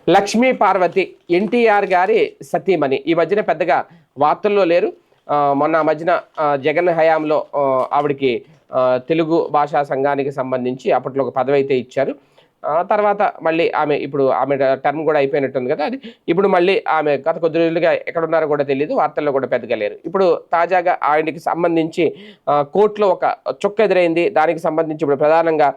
లక్ష్మీ పార్వతి ఎన్టీఆర్ గారి సతీమణి ఈ మధ్యన పెద్దగా వార్తల్లో లేరు. మొన్న మధ్యన జగన్ హయాంలో ఆవిడికి తెలుగు భాషా సంఘానికి సంబంధించి అప్పట్లో ఒక పదవి అయితే ఇచ్చారు. తర్వాత మళ్ళీ ఆమె టర్మ్ కూడా అయిపోయినట్టుంది కదా! అది ఇప్పుడు మళ్ళీ ఆమె గత కొద్ది రోజులుగా ఎక్కడున్నారో కూడా తెలీదు. వార్తల్లో కూడా పెద్దగా లేరు. ఇప్పుడు తాజాగా ఆయనకి సంబంధించి కోర్టులో ఒక చుక్క ఎదురైంది. దానికి సంబంధించి ఇప్పుడు ప్రధానంగా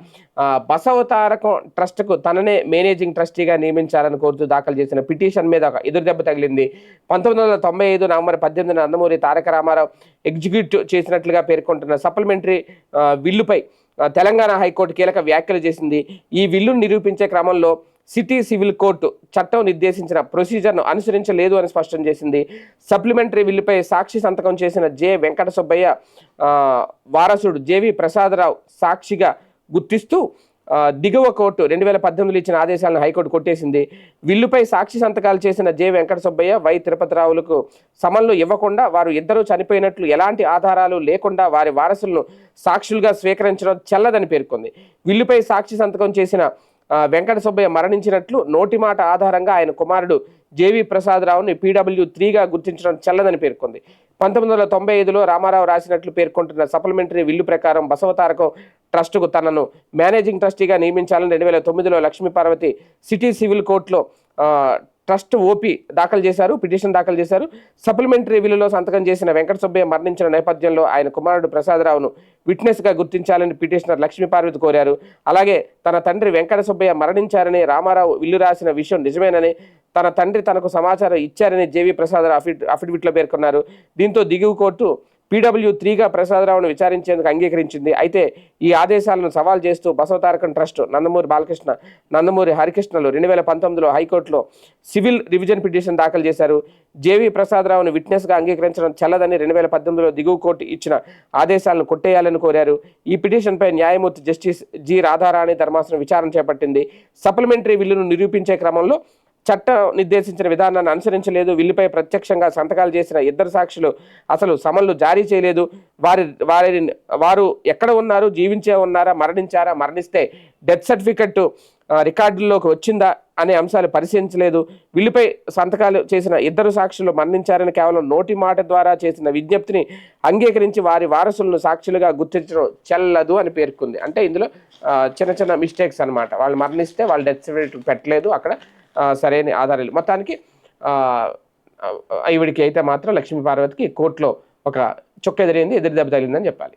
బసవతారకం ట్రస్ట్‌కు తననే మేనేజింగ్ ట్రస్టీగా నియమించాలని కోరుతూ దాఖలు చేసిన పిటిషన్ మీద ఒక ఎదురుదెబ్బ తగిలింది. 1995 నవంబర్ 18న నందమూరి తారక రామారావు ఎగ్జిక్యూట్ చేసినట్లుగా పేర్కొంటున్న సప్లిమెంటరీ బిల్లుపై తెలంగాణ హైకోర్టు కీలక వ్యాఖ్యలు చేసింది. ఈ బిల్లును నిరూపించే క్రమంలో సిటీ సివిల్ కోర్టు చట్టం నిర్దేశించిన ప్రొసీజర్ను అనుసరించలేదు అని స్పష్టం చేసింది. సప్లిమెంటరీ బిల్లుపై సాక్షి సంతకం చేసిన జె వెంకట సుబ్బయ్య వారసుడు జెవి ప్రసాదరావు సాక్షిగా గుర్తిస్తూ దిగువ కోర్టు 2018లో ఇచ్చిన ఆదేశాలను హైకోర్టు కొట్టేసింది. బిల్లుపై సాక్షి సంతకాలు చేసిన జె వెంకట సుబ్బయ్య వై తిరుపతిరావులకు సమన్లు ఇవ్వకుండా వారు ఇద్దరూ చనిపోయినట్లు ఎలాంటి ఆధారాలు లేకుండా వారి వారసులను సాక్షులుగా స్వీకరించడం చెల్లదని పేర్కొంది. బిల్లుపై సాక్షి సంతకం చేసిన వెంకట సుబ్బయ్య మరణించినట్లు నోటి మాట ఆధారంగా ఆయన కుమారుడు జెవి ప్రసాదరావుని PW3గా గుర్తించడం చెల్లదని పేర్కొంది. 1995లో రామారావు రాసినట్లు పేర్కొంటున్న సప్లిమెంటరీ బిల్లు ప్రకారం బసవతారకం ట్రస్టుకు తనను మేనేజింగ్ ట్రస్టీగా నియమించాలని 2009లో లక్ష్మీ పార్వతి సిటీ సివిల్ కోర్టులో ట్రస్ట్ ఓపీ పిటిషన్ దాఖలు చేశారు. సప్లిమెంటరీ బిల్లులో సంతకం చేసిన వెంకట సుబ్బయ్య మరణించిన నేపథ్యంలో ఆయన కుమారుడు ప్రసాదరావును విట్నెస్గా గుర్తించాలని పిటిషనర్ లక్ష్మీ పార్వతి కోరారు. అలాగే తన తండ్రి వెంకట సుబ్బయ్య మరణించారని రామారావు విల్లు రాసిన విషయం నిజమేనని తన తండ్రి తనకు సమాచారం ఇచ్చారని జెవి ప్రసాదరావు అఫిడవిట్లో పేర్కొన్నారు. దీంతో దిగువ కోర్టు PW3గా ప్రసాదరావును విచారించేందుకు అంగీకరించింది. అయితే ఈ ఆదేశాలను సవాల్ చేస్తూ బసవతారకం ట్రస్ట్ నందమూరి బాలకృష్ణ, నందమూరి హరికృష్ణలు 2019లో హైకోర్టులో సివిల్ రివిజన్ పిటిషన్ దాఖలు చేశారు. జెవి ప్రసాదరావును విట్నెస్గా అంగీకరించడం చెల్లదని 2018లో దిగువ కోర్టు ఇచ్చిన ఆదేశాలను కొట్టేయాలని కోరారు. ఈ పిటిషన్పై న్యాయమూర్తి జస్టిస్ జి రాధారాణి ధర్మాసనం విచారణ చేపట్టింది. సప్లిమెంటరీ బిల్లును నిరూపించే క్రమంలో చట్టం నిర్దేశించిన విధానాన్ని అనుసరించలేదు. బిల్లుపై ప్రత్యక్షంగా సంతకాలు చేసిన ఇద్దరు సాక్షులు అసలు సమన్లు జారీ చేయలేదు. వారు ఎక్కడ ఉన్నారు, జీవించే ఉన్నారా, మరణించారా, మరణిస్తే డెత్ సర్టిఫికెట్ రికార్డుల్లోకి వచ్చిందా అనే అంశాలు పరిశీలించలేదు. బిల్లుపై సంతకాలు చేసిన ఇద్దరు సాక్షులు మరణించారని కేవలం నోటి మాట ద్వారా చేసిన విజ్ఞప్తిని అంగీకరించి వారి వారసులను సాక్షులుగా గుర్తించడం చెల్లదు అని పేర్కొంది. అంటే ఇందులో చిన్న చిన్న మిస్టేక్స్ అనమాట. వాళ్ళు మరణిస్తే వాళ్ళు డెత్ సర్టిఫికెట్ పెట్టలేదు, అక్కడ సరైన ఆధారాలు. మొత్తానికి ఈవిడికి అయితే మాత్రం లక్ష్మీ పార్వతికి కోర్టులో ఒక చుక్క ఎదురైంది, ఎదురు దెబ్బ తగిలిందని చెప్పాలి.